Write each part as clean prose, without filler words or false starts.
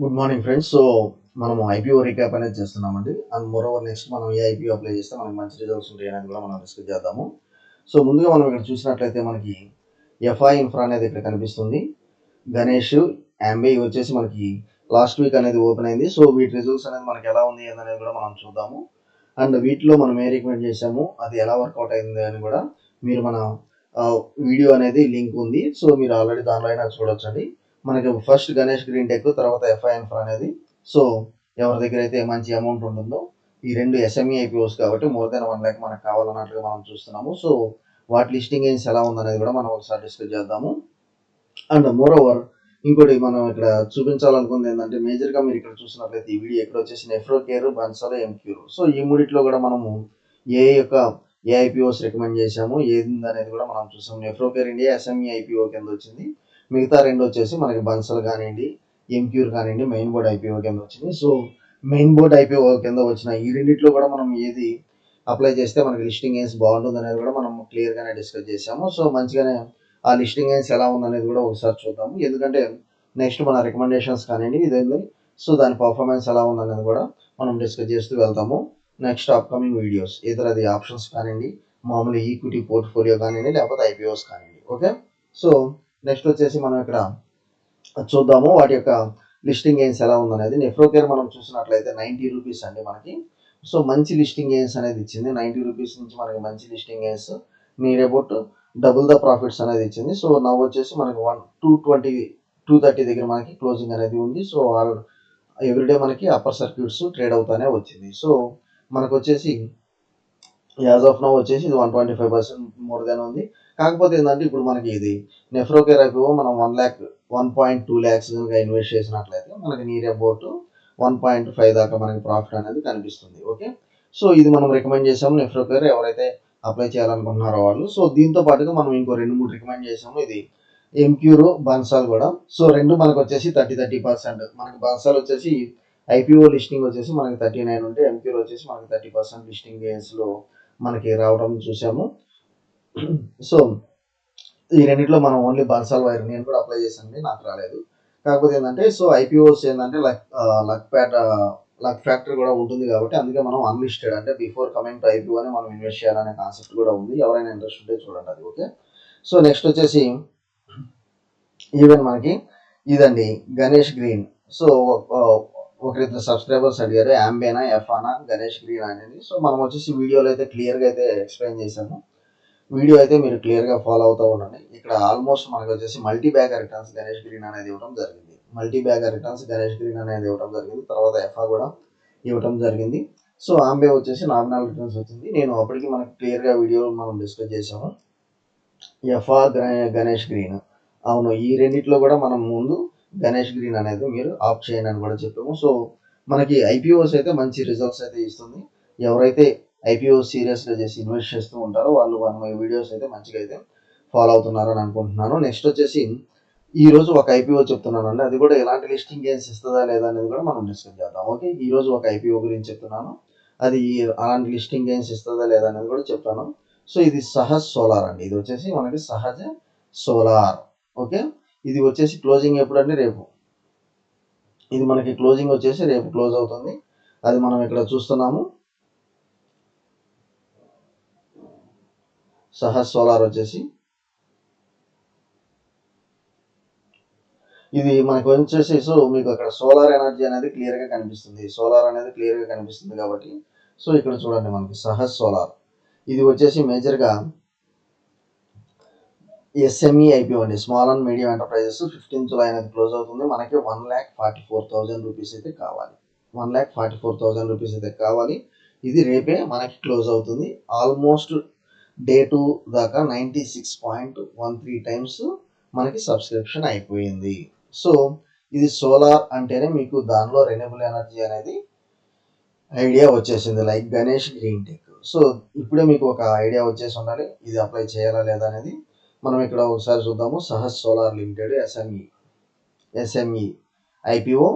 Good morning friends. So మనము IPO recap అనేది చేస్తున్నామండి. అండ్ మోరోవర్ నెక్స్ట్ మనం ఏ ఐపీఓ అప్లై చేస్తే మనకి మంచి రిజల్ట్స్ ఉంటాయి అనేది కూడా మనం డిస్కస్ చేద్దాము. సో ముందుగా మనం ఇక్కడ చూసినట్లయితే మనకి ఎఫ్ఐ ఇన్ఫ్రా అనేది ఇక్కడ కనిపిస్తుంది. గణేష్ యాంబే వచ్చేసి మనకి లాస్ట్ వీక్ అనేది ఓపెన్ అయింది. సో వీటి రిజల్ట్స్ అనేది మనకి ఎలా ఉంది అనేది కూడా మనం చూద్దాము. అండ్ వీటిలో మనం ఏ రికమెండ్ చేసాము, అది ఎలా వర్కౌట్ అయింది అని కూడా మీరు మన వీడియో అనేది లింక్ ఉంది. సో మీరు ఆల్రెడీ దానిలో అయినా చూడొచ్చండి. మనకి ఫస్ట్ గణేష్ గ్రీన్ టెక్, తర్వాత ఎఫ్ఐ ఇన్ఫ్రా అనేది. సో ఎవరి దగ్గర అయితే మంచి అమౌంట్ ఉంటుందో, ఈ రెండు ఎస్ఎంఈ ఐపీఓస్ కాబట్టి మోర్ దెన్ 1 lakh మనకు కావాలన్నట్లుగా మనం చూస్తున్నాము. సో వాటి లిస్టింగ్ ఏన్స్ ఎలా ఉందనేది కూడా మనం ఒకసారి డిస్కస్ చేద్దాము. అండ్ మోర్ ఓవర్ ఇంకోటి మనం ఇక్కడ చూపించాలనుకుంది ఏంటంటే, మేజర్గా మీరు ఇక్కడ చూసినట్లయితే ఈ వీడియో ఇక్కడ వచ్చేసి నెఫ్రోకేర్, బన్సల్, ఎంక్యూర్. సో ఈ మూడిట్లో కూడా మనము ఏ యొక్క ఏఐపిఓస్ రికమెండ్ చేసాము ఏది అనేది కూడా మనం చూసాం. నెఫ్రోకేర్ ఇండియా ఎస్ఎంఈ ఐపీఓ కింద వచ్చింది. మిగతా రెండు వచ్చేసి మనకి బన్సల్ కానివ్వండి, ఎంక్యూర్ కానివ్వండి, మెయిన్ బోర్డ్ ఐపీఓ కింద వచ్చింది. సో మెయిన్ బోర్డ్ ఐపీఓ కింద వచ్చిన ఈ రెండిట్లో కూడా మనం ఏది అప్లై చేస్తే మనకి లిస్టింగ్ ఏన్స్ బాగుంటుంది అనేది కూడా మనం క్లియర్గానే డిస్కస్ చేసాము. సో మంచిగానే ఆ లిస్టింగ్ ఏన్స్ ఎలా ఉందనేది కూడా ఒకసారి చూద్దాము. ఎందుకంటే నెక్స్ట్ మన రికమెండేషన్స్ కానివ్వండి ఇదేంది, సో దాని పర్ఫార్మెన్స్ ఎలా ఉందనేది కూడా మనం డిస్కస్ చేస్తూ వెళ్తాము. నెక్స్ట్ అప్కమింగ్ వీడియోస్ ఇతర అది ఆప్షన్స్ కానివ్వండి, మామూలు ఈక్విటీ పోర్ట్ఫోలియో కానివ్వండి, లేకపోతే ఐపీఓస్ కానివ్వండి. ఓకే, సో నెక్స్ట్ వచ్చేసి మనం ఇక్కడ చూద్దాము వాటి యొక్క లిస్టింగ్ గెయిన్స్ ఎలా ఉందనేది. నెఫ్రోకేర్ మనం చూసినట్లయితే 90 రూపీస్ అండి మనకి. సో మంచి లిస్టింగ్ గెయిన్స్ అనేది ఇచ్చింది. 90 రూపీస్ నుంచి మనకి మంచి listing gains, near about double the profits అనేది ఇచ్చింది. సో నవ్వు వచ్చేసి మనకి 220 230 దగ్గర మనకి క్లోజింగ్ అనేది ఉంది. సో ఎవ్రీడే మనకి అప్పర్ సర్క్యూట్స్ ట్రేడ్ అవుతానే వచ్చింది. సో మనకు వచ్చేసి యాజ్ ఆఫ్ నౌ వచ్చేసి ఇది 125% మోర్ దెన్ ఉంది. కాకపోతే ఏంటంటే ఇప్పుడు మనకి ఇది నెఫ్రోకేర్ ఐపీఓ మనం 1.2 lakhs కనుక ఇన్వెస్ట్ చేసినట్లయితే మనకి నియర్ అబౌట్ 1.5 దాకా మనకి ప్రాఫిట్ అనేది కనిపిస్తుంది. ఓకే, సో ఇది మనం రికమెండ్ చేసాము నెఫ్రోకేర్ ఎవరైతే అప్లై చేయాలనుకుంటున్నారో వాళ్ళు. సో దీంతో పాటుగా మనం ఇంకో 2-3 రికమెండ్ చేసాము. ఇది ఎంక్యూర్, బన్సాల్ కూడా. సో రెండు మనకు వచ్చేసి 30% మనకి బన్సాల్ వచ్చేసి ఐపీఓ లిస్టింగ్ వచ్చేసి మనకి 39 ఉంటే, ఎంక్యూర్ వచ్చేసి మనకి 30% లిస్టింగ్ గెయిన్స్లో మనకి రావడం చూసాము. సో ఈ రెండిట్లో మనం ఓన్లీ బన్సాల్ వైర్ నేను కూడా అప్లై చేశానండి, నాకు రాలేదు. కాకపోతే ఏంటంటే సో ఐపీఓస్ ఏంటంటే లక్ ఫ్యాక్టర్ కూడా ఉంటుంది కాబట్టి అందుకే మనం అన్లిస్టెడ్ అంటే బిఫోర్ కమింగ్ టు ఐపీఓ అని మనం ఇన్వెస్ట్ చేయాలనే కాన్సెప్ట్ కూడా ఉంది. ఎవరైనా ఇంట్రెస్ట్ ఉంటే చూడండి అది. ఓకే, సో నెక్స్ట్ వచ్చేసి ఈవెన్ మనకి ఇదండి గణేష్ గ్రీన్. సో ఒకరిద్దరు సబ్స్క్రైబర్స్ అడిగారు యాంబేనా ఎఫానా గణేష్ గ్రీన్ అనేది. సో మనం వచ్చేసి వీడియోలో అయితే క్లియర్గా అయితే ఎక్స్ప్లెయిన్ చేశాము. వీడియో అయితే మీరు క్లియర్గా ఫాలో అవుతూ ఉండండి. ఇక్కడ ఆల్మోస్ట్ మనకు వచ్చేసి multi bagger returns Ganesh green అనేది ఇవ్వడం జరిగింది. Multi bagger returns Ganesh green అనేది ఇవ్వడం జరిగింది. తర్వాత ఎఫా కూడా ఇవ్వడం జరిగింది. సో ఆంబే వచ్చేసి నామినల్ రిటర్న్స్ వచ్చింది. నేను అప్పటికి మనకి క్లియర్గా వీడియో మనం డిస్కస్ చేసాము. ఎఫా గణేష్ గ్రీన్, అవును ఈ రెండిట్లో కూడా మనం ముందు గణేష్ గ్రీన్ అనేది మీరు ఆప్ చేయండి అని కూడా చెప్పాము. సో మనకి ఐపీఓస్ అయితే మంచి రిజల్ట్స్ అయితే ఇస్తుంది. ఎవరైతే ఐపీఓ సీరియస్గా చేసి ఇన్వెస్ట్ చేస్తూ ఉంటారో వాళ్ళు మన వీడియోస్ అయితే మంచిగా అయితే ఫాలో అవుతున్నారని అనుకుంటున్నాను. నెక్స్ట్ వచ్చేసి ఈ రోజు ఒక ఐపీఓ చెప్తున్నాను అండి, అది కూడా ఎలాంటి లిస్టింగ్ గెయిన్స్ ఇస్తుందా లేదా అనేది కూడా మనం డిస్కస్ చేద్దాం. ఓకే, ఈ రోజు ఒక ఐపీఓ గురించి చెప్తున్నాను, అది అలాంటి లిస్టింగ్ గెయిన్స్ ఇస్తుందా లేదా అనేది కూడా చెప్తాను. సో ఇది సహజ్ సోలార్ అండి, ఇది వచ్చేసి మనకి సహజ సోలార్. ఓకే, ఇది వచ్చేసి క్లోజింగ్ ఎప్పుడంటే రేపు, ఇది మనకి క్లోజింగ్ వచ్చేసి రేపు క్లోజ్ అవుతుంది. అది మనం ఇక్కడ చూస్తున్నాము. సహజ్ సోలార్ వచ్చేసి ఇది మనకు వచ్చేసి, సో మీకు అక్కడ సోలార్ ఎనర్జీ అనేది క్లియర్గా కనిపిస్తుంది. సోలార్ అనేది క్లియర్గా కనిపిస్తుంది కాబట్టి సో ఇక్కడ చూడండి మనకి సహజ్ సోలార్ ఇది వచ్చేసి మేజర్గా ఎస్ఎంఈ ఐపీఓ అండి, small and medium enterprises. 15th July అనేది క్లోజ్ అవుతుంది. మనకి 1,44,000 రూపీస్ అయితే కావాలి. 1,44,000 రూపీస్ అయితే కావాలి. ఇది రేపే మనకి క్లోజ్ అవుతుంది. ఆల్మోస్ట్ డే 2 దాకా 96.13 టైమ్స్ మనకి సబ్స్క్రిప్షన్ అయిపోయింది. సో ఇది సోలార్ అంటేనే మీకు దానిలో రెన్యూబుల్ ఎనర్జీ అనేది ఐడియా వచ్చేసింది, like Ganesh green tech. So ఇప్పుడే మీకు ఒక ఐడియా వచ్చేసి ఉండాలి ఇది అప్లై చేయాలా లేదా అనేది. మనం ఇక్కడ ఒకసారి చూద్దాము. Sahaj solar limited SME IPO,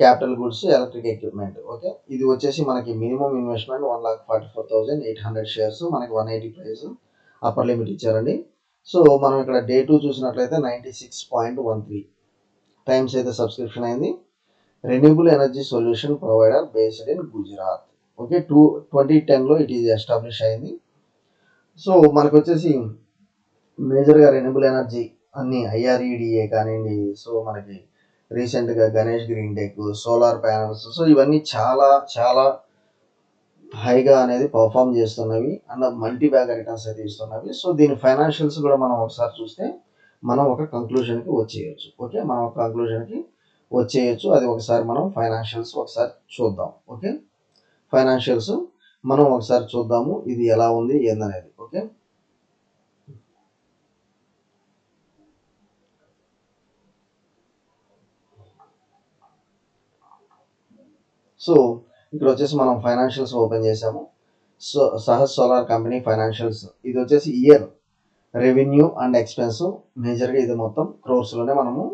capital goods, electric equipment. Okay, ఇది వచ్చేసి మనకి మినిమం ఇన్వెస్ట్మెంట్ 1,44,800 షేర్స్, మనకి 180 ప్రైస్ అప్పర్ లిమిట్ ఇచ్చారండి. సో మనం ఇక్కడ డే 2 చూసినట్లయితే 96.13 టైమ్స్ అయితే సబ్స్క్రిప్షన్ అయింది. Renewable energy solution provider based in Gujarat. Okay, 2010లో ఇట్ ఈజ్ ఎస్టాబ్లిష్ అయింది. సో మనకు వచ్చేసి మేజర్గా రెన్యూబుల్ ఎనర్జీ అన్ని IREDA కానివ్వండి, సో మనకి రీసెంట్గా Ganesh green tech, solar panels, so ఇవన్నీ చాలా చాలా హైగా అనేది పర్ఫామ్ చేస్తున్నవి అండ్ మల్టీ బ్యాగ్ రిటర్న్స్ అయితే ఇస్తున్నవి. సో దీని ఫైనాన్షియల్స్ కూడా మనం ఒకసారి చూస్తే మనం ఒక కంక్లూజన్కి వచ్చేయచ్చు. ఓకే, మనం ఒక కంక్లూజన్కి వచ్చేయచ్చు. అది ఒకసారి మనం ఫైనాన్షియల్స్ ఒకసారి చూద్దాం. ఓకే, ఫైనాన్షియల్స్ మనం ఒకసారి చూద్దాము ఇది ఎలా ఉంది ఏందనేది. ఓకే, సో ఇక్కడ వచ్చేసి మనం ఫైనాన్షియల్స్ ఓపెన్ చేసాము. So Sahaj solar company financials, ఇది వచ్చేసి ఇయర్ రెవెన్యూ అండ్ ఎక్స్పెన్స్ మేజర్గా ఇది మొత్తం క్రోర్స్లోనే మనము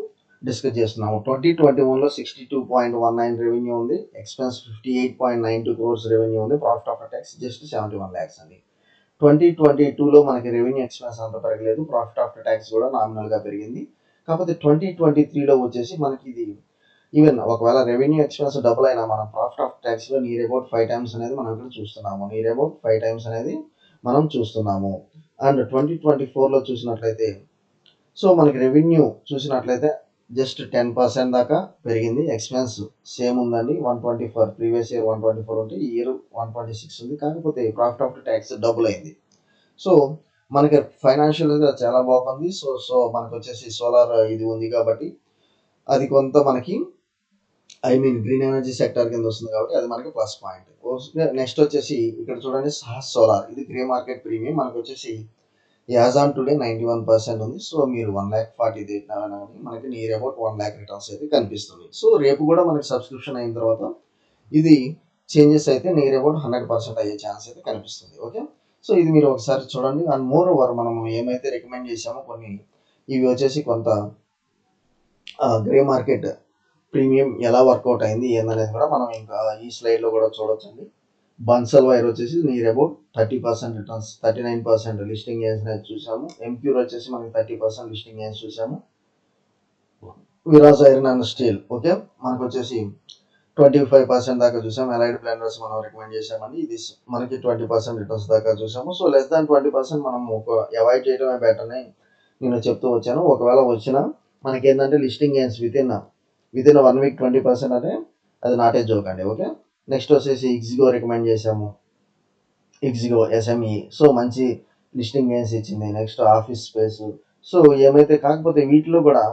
డిస్కస్ చేస్తున్నాము. 2021లో 62.19 రెవెన్యూ ఉంది, ఎక్స్పెన్స్ 58.92 క్రోర్స్ రెవెన్యూ ఉంది, profit after tax just 71 lakhs అండి. 2022లో మనకి రెవెన్యూ ఎక్స్పెన్స్ అంత పెరగలేదు, ప్రాఫిట్ ఆఫ్టర్ ట్యాక్స్ కూడా నామినల్గా పెరిగింది. కాకపోతే 2023లో వచ్చేసి మనకి ఇది ఈవెన్ ఒకవేళ రెవెన్యూ ఎక్స్పెన్స్ డబుల్ అయినా మనం ప్రాఫిట్ ఆఫ్టర్ ట్యాక్స్లో నియర్ అబౌట్ 5 times అనేది మనం ఇక్కడ చూస్తున్నాము. నియర్ అబౌట్ 5 times అనేది మనం చూస్తున్నాము. అండ్ 2024లో చూసినట్లయితే సో మనకి రెవెన్యూ చూసినట్లయితే జస్ట్ 10% దాకా పెరిగింది, ఎక్స్పెన్స్ సేమ్ ఉందండి 124, ప్రీవియస్ ఇయర్ 124 ఉంటే ఈ ఇయర్ 126 ఉంది. కాకపోతే ప్రాఫిట్ ఆఫ్టర్ ట్యాక్స్ డబుల్ అయింది. సో మనకి ఫైనాన్షియల్గా చాలా బాగుంది. సో మనకు వచ్చేసి సోలార్ ఇది ఉంది కాబట్టి అది కొంత మనకి గ్రీన్ ఎనర్జీ సెక్టర్ కింద వస్తుంది కాబట్టి అది మనకి ప్లస్ పాయింట్. నెక్స్ట్ వచ్చేసి ఇక్కడ చూడండి సహజ్ సోలార్, ఇది గ్రే మార్కెట్ ప్రీమియం మనకు వచ్చేసి యాజ్ ఆన్ టుడే 91% ఉంది. సో మీరు 1,40,000 మనకి నియర్ అబౌట్ 1 lakh రిటర్న్స్ అయితే కనిపిస్తుంది. సో రేపు కూడా మనకి సబ్స్క్రిప్షన్ అయిన తర్వాత ఇది చేంజెస్ అయితే నియర్ అబౌట్ 100% అయ్యే ఛాన్స్ అయితే కనిపిస్తుంది. ఓకే, సో ఇది మీరు ఒకసారి చూడండి. అండ్ మోర్ ఓవర్ మనం ఏమైతే రికమెండ్ చేసామో కొన్ని ఇవి వచ్చేసి కొంత గ్రే మార్కెట్ ప్రీమియం ఎలా వర్కౌట్ అయింది ఏందనేది కూడా మనం ఇంకా ఈ స్లైడ్లో కూడా చూడొచ్చండి. బన్సల్ వైర్ వచ్చేసి near about 30% returns, 39% listing gains అనేది చూసాము. ఎంక్యూర్ వచ్చేసి మనకి 30% లిస్టింగ్ గెయిన్స్ చూసాము. Viraj iron and steel okay మనకు వచ్చేసి 25% దాకా చూసాము. ఎలైడ్ బ్లెండర్స్ మనం రికమెండ్ చేసామండి, ఇది మనకి 20% రిటర్న్స్ దాకా చూసాము. సో లెస్ దాన్ 20% మనం అవాయిడ్ చేయడమే బెటర్ అని నేను చెప్తూ వచ్చాను. ఒకవేళ వచ్చినా మనకి ఏంటంటే లిస్టింగ్ గెయిన్స్ వితిన్ 1 week 20% అంటే అది నాటే జోక్ అండి. ఓకే, నెక్స్ట్ వచ్చేసి ఇక్సిగో రికమెండ్ చేసాము, ఇక్సిగో SME సో మంచి లిస్టింగ్ గెయిన్స్ ఇచ్చింది. నెక్స్ట్ ఆఫీస్ స్పేస్, సో ఏమైతే కాకపోతే వీటిలో కూడా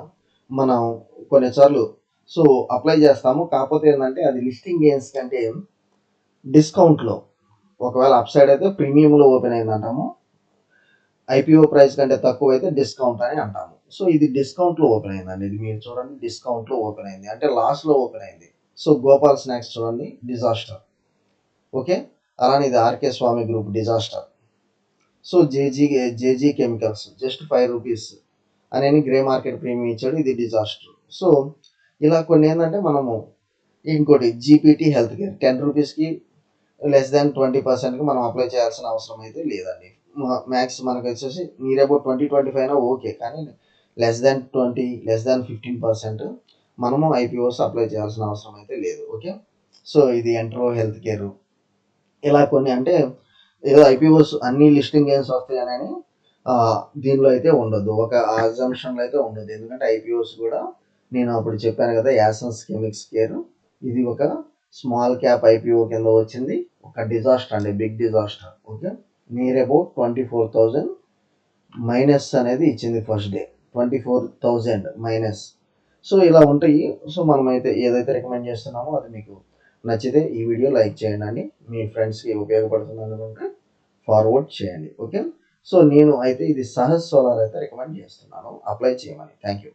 మనం కొన్నిసార్లు సో అప్లై చేస్తాము. కాకపోతే ఏంటంటే అది లిస్టింగ్ గెయిన్స్ కంటే డిస్కౌంట్లో ఒకవేళ అప్ సైడ్ అయితే ప్రీమియంలో ఓపెన్ అయింది అంటాము, IPO ప్రైస్ కంటే తక్కువ అయితే డిస్కౌంట్ అని అంటాము. సో ఇది డిస్కౌంట్లో ఓపెన్ అయిందండి, ఇది మీరు చూడండి డిస్కౌంట్లో ఓపెన్ అయింది అంటే లాస్లో ఓపెన్ అయింది. సో గోపాల్ స్నాక్స్ చూడండి డిజాస్టర్. ఓకే, అలానే ఇది RK Swamy group disaster. So JG chemicals just 5 rupees అని గ్రే మార్కెట్ ప్రీమియం ఇచ్చాడు, ఇది డిజాస్టర్. సో ఇలా కొన్ని ఏంటంటే మనము ఇంకోటి జీపీటీ హెల్త్ కేర్ 10 rupeesకి లెస్ దాన్ 20%కి మనం అప్లై చేయాల్సిన అవసరం అయితే లేదండి. మ్యాక్స్ మనకు వచ్చేసి నియర్ అబౌట్ 20-25 అయినా ఓకే, కానీ లెస్ దాన్ 20, లెస్ దాన్ 15% మనము IPOs అప్లై చేయాల్సిన అవసరం అయితే లేదు. ఓకే, సో ఇది ఎంట్రో హెల్త్ కేర్ ఇలా కొన్ని అంటే ఏదో IPOs అన్ని లిస్టింగ్ గెయిన్స్ వస్తాయని దీనిలో అయితే ఉండదు, ఒక అజంప్షన్లో అయితే ఉండదు. ఎందుకంటే IPOs కూడా నేను అప్పుడు చెప్పాను కదా యాసన్స్ కెమిక్స్ కేర్, ఇది ఒక స్మాల్ క్యాప్ IPO కింద వచ్చింది, ఒక డిజాస్టర్ అండి, big disaster. Okay, near about 24,000 minus అనేది ఇచ్చింది ఫస్ట్ డే, 24,000 మైనస్. సో ఇలా ఉంటాయి. సో మనమైతే ఏదైతే రికమెండ్ చేస్తున్నామో అది మీకు నచ్చితే ఈ వీడియో లైక్ చేయండి అండి, మీ ఫ్రెండ్స్కి ఉపయోగపడుతుంది అనుకుంటే ఫార్వర్డ్ చేయండి. ఓకే, సో నేను అయితే ఇది సహజ్ సోలార్ అయితే రికమెండ్ చేస్తున్నాను అప్లై చేయమని. Thank you.